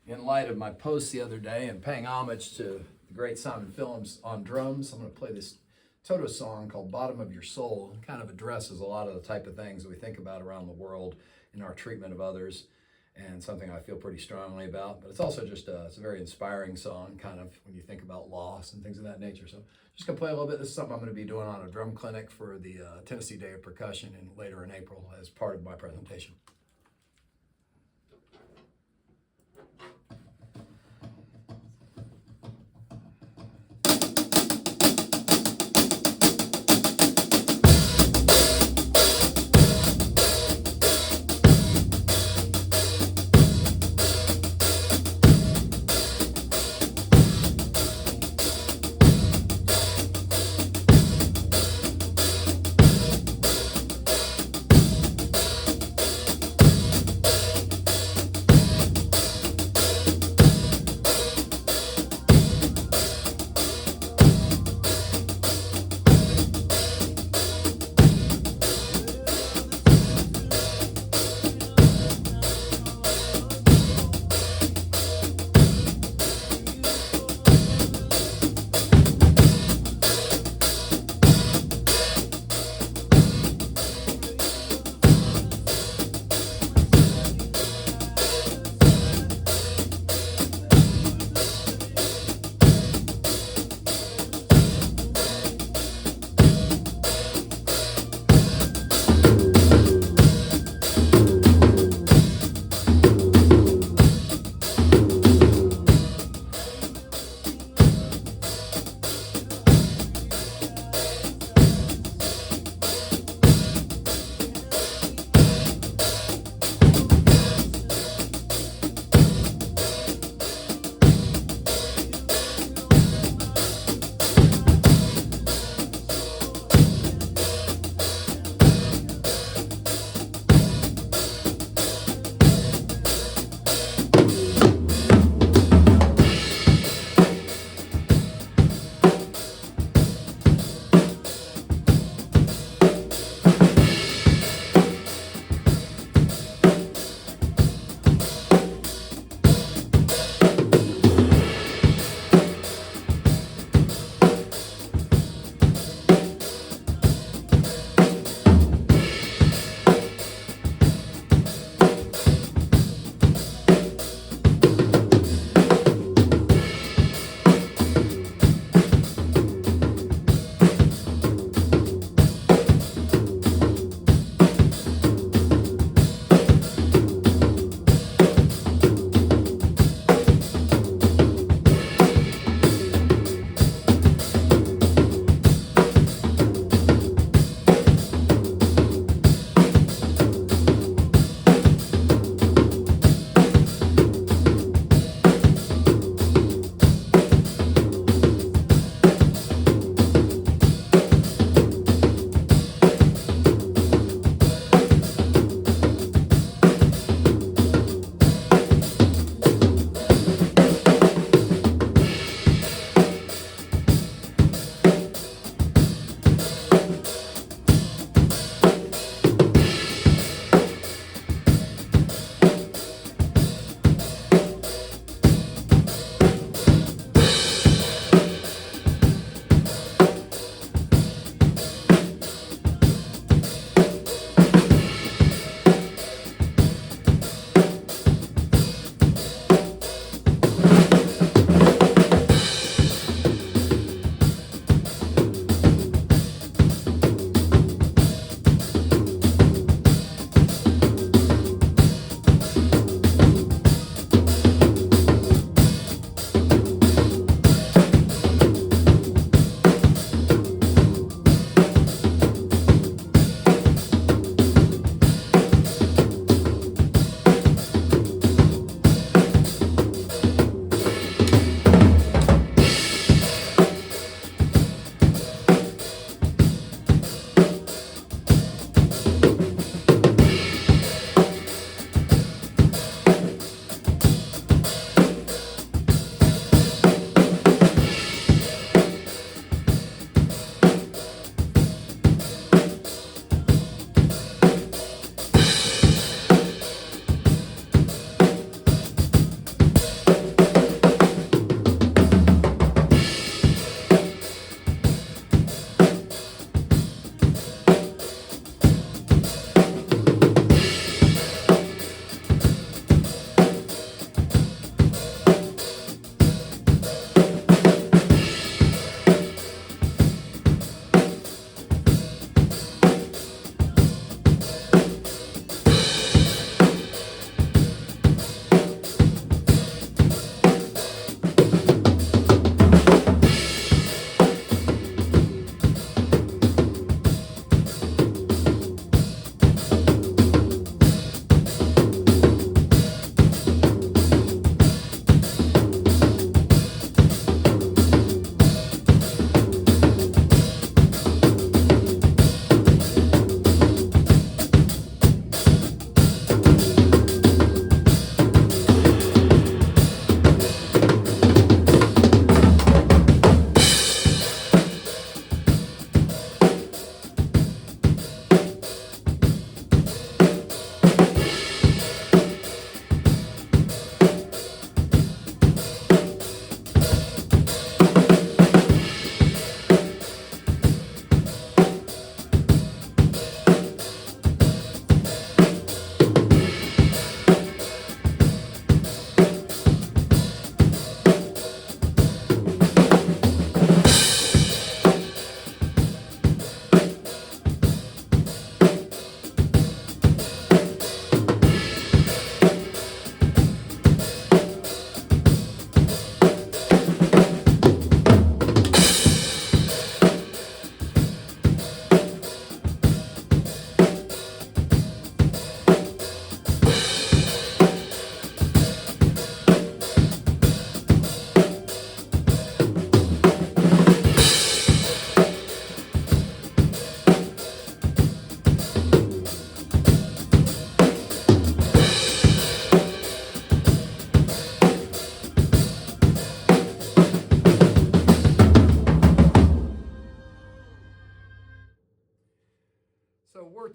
in light of my post the other day and paying homage to the great Simon Phillips on drums, I'm going to play this Toto song called Bottom of Your Soul. It kind of addresses a lot of the type of things that we think about around the world in our treatment of others, and something I feel pretty strongly about. But it's also just it's a very inspiring song, kind of when you think about loss and things of that nature. So just going to play a little bit. This is something I'm going to be doing on a drum clinic for the Tennessee Day of Percussion later in April as part of my presentation.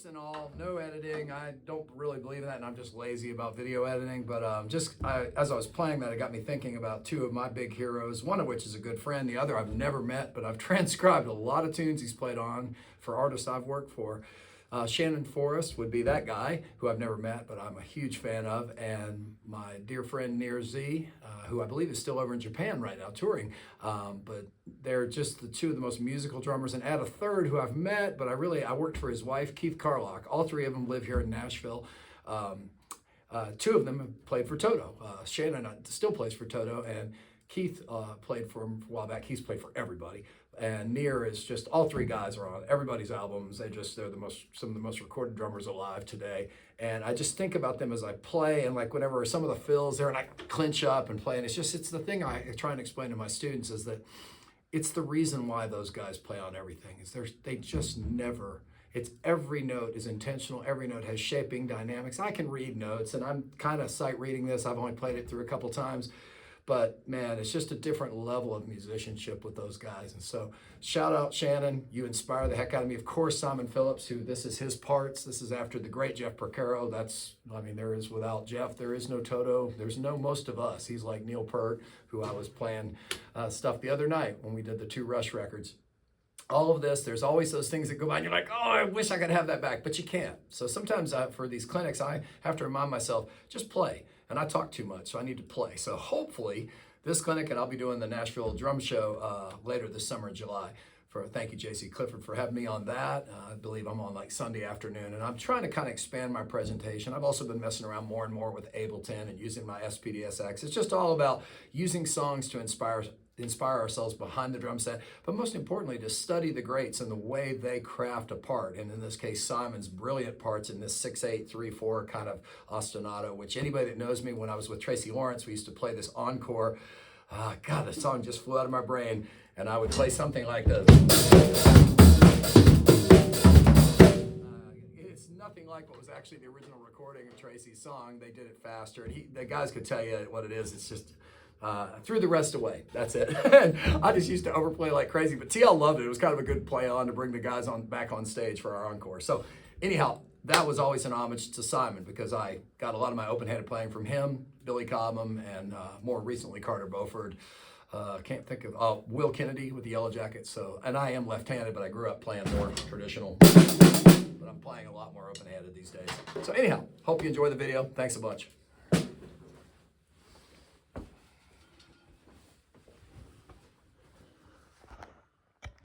clips and all, no editing. I don't really believe in that, and I'm just lazy about video editing. But as I was playing that, it got me thinking about two of my big heroes, one of which is a good friend, the other I've never met, but I've transcribed a lot of tunes he's played on for artists I've worked for. Shannon Forrest would be that guy who I've never met, but I'm a huge fan of, and my dear friend Nir Z, who I believe is still over in Japan right now touring. But they're just the two of the most musical drummers, and add a third who I've met, but I worked for his wife, Keith Carlock. All three of them live here in Nashville. Two of them have played for Toto. Shannon still plays for Toto, and Keith played for him a while back. He's played for everybody. And Nir is just, all three guys are on everybody's albums. They're some of the most recorded drummers alive today. And I just think about them as I play, and like whenever some of the fills there and I clinch up and play, and it's the thing I try and explain to my students is that it's the reason why those guys play on everything. They just never, it's every note is intentional. Every note has shaping dynamics. I can read notes, and I'm kind of sight reading this. I've only played it through a couple times. But man, it's just a different level of musicianship with those guys. And so shout out Shannon, you inspire the heck out of me. Of course, Simon Phillips, who this is his parts. This is after the great Jeff Porcaro. There is, without Jeff, there is no Toto. There's no most of us. He's like Neil Peart, who I was playing stuff the other night when we did the 2 Rush records. All of this, there's always those things that go by and you're like, oh, I wish I could have that back, but you can't. So sometimes for these clinics, I have to remind myself, just play. And I talk too much, so I need to play. So hopefully this clinic, and I'll be doing the Nashville Drum Show later this summer in July. Thank you, JC Clifford, for having me on that. I believe I'm on like Sunday afternoon, and I'm trying to kind of expand my presentation. I've also been messing around more and more with Ableton and using my SPDSX. It's just all about using songs to inspire ourselves behind the drum set, but most importantly, to study the greats and the way they craft a part. And in this case, Simon's brilliant parts in this 6/8-3/4 kind of ostinato, which anybody that knows me, when I was with Tracy Lawrence, we used to play this encore. God, the song just flew out of my brain, and I would play something like this. It's nothing like what was actually the original recording of Tracy's song. They did it faster, and the guys could tell you what it is. It's just threw the rest away. That's it. And I just used to overplay like crazy, but TL loved it. It was kind of a good play on to bring the guys back on stage for our encore. So anyhow, that was always an homage to Simon, because I got a lot of my open-handed playing from him, Billy Cobham, and more recently Carter Beauford. Can't think of Will Kennedy with the Yellow Jackets. And I am left-handed, but I grew up playing more traditional. But I'm playing a lot more open-handed these days. So anyhow, hope you enjoy the video. Thanks a bunch.